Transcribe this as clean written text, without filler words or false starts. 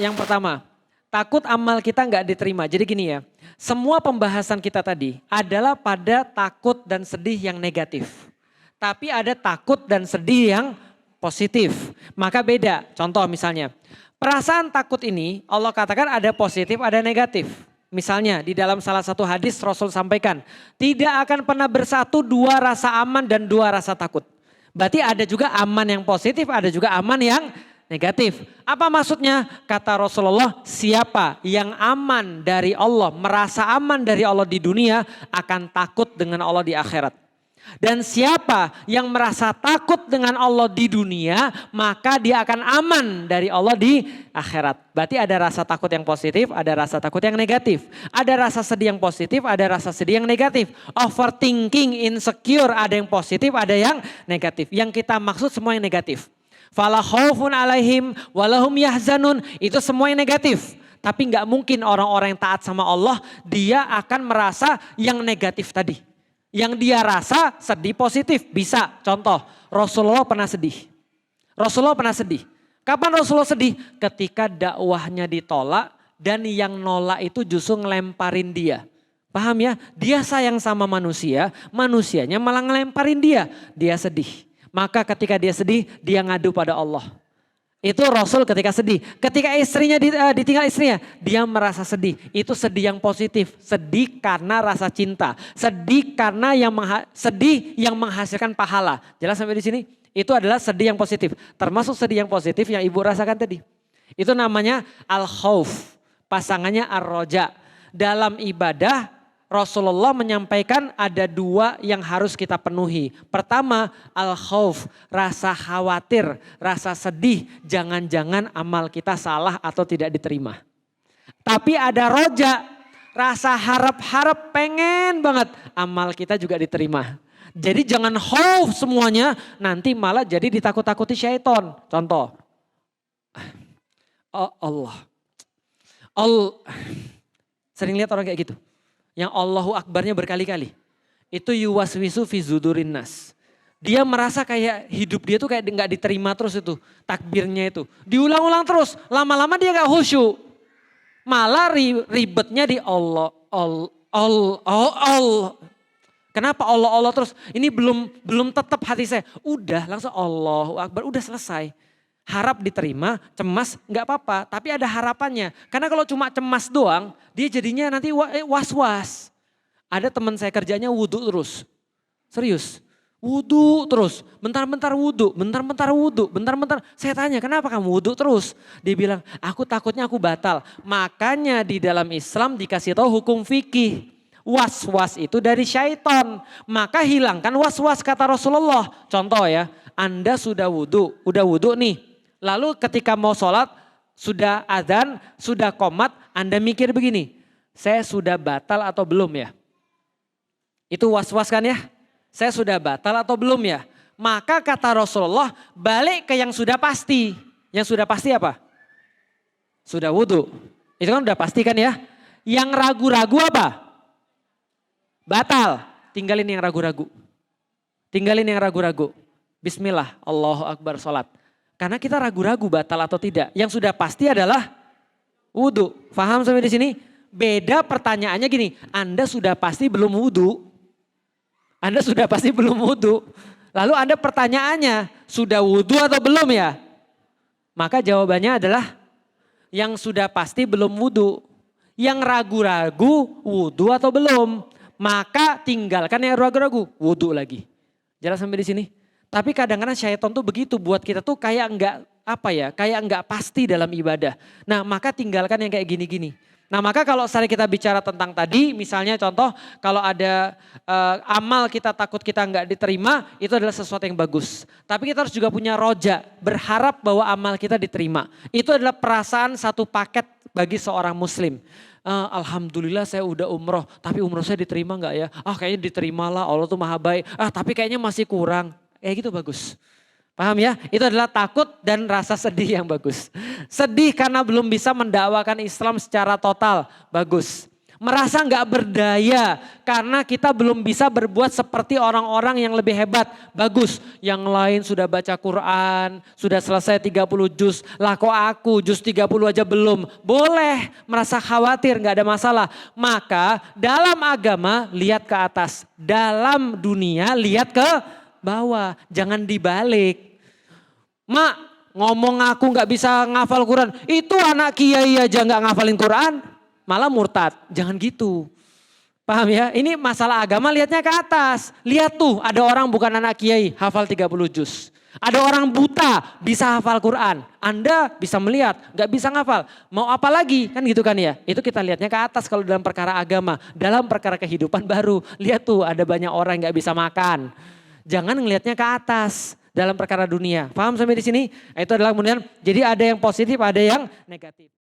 Yang pertama, takut amal kita nggak diterima. Jadi gini ya, semua pembahasan kita tadi adalah pada takut dan sedih yang negatif. Tapi ada takut dan sedih yang positif. Maka beda, contoh misalnya. Perasaan takut ini Allah katakan ada positif, ada negatif. Misalnya di dalam salah satu hadis Rasul sampaikan, tidak akan pernah bersatu dua rasa aman dan dua rasa takut. Berarti ada juga aman yang positif, ada juga aman yang negatif. Apa maksudnya? Kata Rasulullah, siapa yang aman dari Allah, merasa aman dari Allah di dunia, akan takut dengan Allah di akhirat. Dan siapa yang merasa takut dengan Allah di dunia, maka dia akan aman dari Allah di akhirat. Berarti ada rasa takut yang positif, ada rasa takut yang negatif. Ada rasa sedih yang positif, ada rasa sedih yang negatif. Overthinking, insecure, ada yang positif, ada yang negatif. Yang kita maksud semua yang negatif. Fala khaufun alaihim walahum yahzanun, itu semua yang negatif. Tapi nggak mungkin orang-orang yang taat sama Allah, dia akan merasa yang negatif tadi. Yang dia rasa sedih positif, bisa. Contoh, Rasulullah pernah sedih. Rasulullah pernah sedih. Kapan Rasulullah sedih? Ketika dakwahnya ditolak dan yang nolak itu justru ngelemparin dia. Paham ya? Dia sayang sama manusia, manusianya malah ngelemparin dia. Dia sedih. Maka ketika dia sedih, dia ngadu pada Allah. Itu Rasul ketika sedih. Ketika istrinya ditinggal istrinya, dia merasa sedih. Itu sedih yang positif. Sedih karena rasa cinta. Sedih karena sedih yang menghasilkan pahala. Jelas sampai di sini? Itu adalah sedih yang positif. Termasuk sedih yang positif yang ibu rasakan tadi. Itu namanya al-khauf. Pasangannya ar-roja. Dalam ibadah Rasulullah menyampaikan ada dua yang harus kita penuhi. Pertama, al-khauf, rasa khawatir, rasa sedih, jangan-jangan amal kita salah atau tidak diterima. Tapi ada roja, rasa harap-harap pengen banget amal kita juga diterima. Jadi jangan khauf semuanya, nanti malah jadi ditakut-takuti syaitan. Contoh, Allah. Sering lihat orang kayak gitu. Yang Allahu Akbarnya berkali-kali. Itu yuwaswisu fi zudurin nas. Dia merasa kayak hidup dia tuh kayak gak diterima terus itu. Takbirnya itu. Diulang-ulang terus. Lama-lama dia gak khusyuk. Malah ribetnya di Allah. Allah. Kenapa Allah terus? Ini belum tetap hati saya. Udah langsung Allahu Akbar. Udah selesai. Harap diterima, cemas nggak apa-apa, tapi ada harapannya. Karena kalau cuma cemas doang, dia jadinya nanti was-was. Ada teman saya kerjanya wudhu terus, serius, wudhu terus, bentar-bentar wudhu, bentar-bentar wudhu, bentar-bentar. Saya tanya, kenapa kamu wudhu terus? Dia bilang, aku takutnya aku batal. Makanya di dalam Islam dikasih tahu hukum fikih. Was-was itu dari syaitan, maka hilangkan was-was kata Rasulullah. Contoh ya, Anda sudah wudhu nih. Lalu ketika mau sholat, sudah adzan, sudah qomat, Anda mikir begini, saya sudah batal atau belum ya? Itu was-was kan ya? Saya sudah batal atau belum ya? Maka kata Rasulullah, balik ke yang sudah pasti. Yang sudah pasti apa? Sudah wudhu. Itu kan udah pasti kan ya? Yang ragu-ragu apa? Batal. Tinggalin yang ragu-ragu. Tinggalin yang ragu-ragu. Bismillah, Allahu Akbar, sholat. Karena kita ragu-ragu batal atau tidak. Yang sudah pasti adalah wudhu. Faham sampai di sini? Beda pertanyaannya gini, Anda sudah pasti belum wudhu. Anda sudah pasti belum wudhu. Lalu Anda pertanyaannya, sudah wudhu atau belum ya? Maka jawabannya adalah yang sudah pasti belum wudhu. Yang ragu-ragu wudhu atau belum. Maka tinggalkan yang ragu-ragu, wudhu lagi. Jelas sampai di sini? Tapi kadang-kadang syaitan tuh begitu buat kita tuh kayak kayak enggak pasti dalam ibadah. Nah maka tinggalkan yang kayak gini-gini. Nah maka kalau misalnya kita bicara tentang tadi, misalnya contoh kalau ada amal kita takut kita enggak diterima, itu adalah sesuatu yang bagus. Tapi kita harus juga punya roja, berharap bahwa amal kita diterima. Itu adalah perasaan satu paket bagi seorang muslim. Alhamdulillah saya udah umroh, tapi umroh saya diterima enggak ya? Kayaknya diterimalah, Allah tuh maha baik. Tapi kayaknya masih kurang. Gitu bagus. Paham ya? Itu adalah takut dan rasa sedih yang bagus. Sedih karena belum bisa mendakwakan Islam secara total, bagus. Merasa nggak berdaya karena kita belum bisa berbuat seperti orang-orang yang lebih hebat. Bagus, yang lain sudah baca Quran, sudah selesai 30 juz. Lah kok aku juz 30 aja belum. Boleh merasa khawatir, nggak ada masalah. Maka dalam agama lihat ke atas. Dalam dunia lihat ke bawah. Jangan dibalik. Mak, ngomong aku nggak bisa ngafal Quran. Itu anak kiai aja nggak ngafalin Quran. Malah murtad, jangan gitu. Paham ya? Ini masalah agama lihatnya ke atas. Lihat tuh ada orang bukan anak kiai hafal 30 juz. Ada orang buta bisa hafal Quran. Anda bisa melihat, gak bisa ngafal. Mau apa lagi? Kan gitu kan ya. Itu kita lihatnya ke atas kalau dalam perkara agama. Dalam perkara kehidupan baru. Lihat tuh ada banyak orang yang gak bisa makan. Jangan ngelihatnya ke atas dalam perkara dunia. Paham sampai di sini? Itu adalah kemudian jadi ada yang positif, ada yang negatif.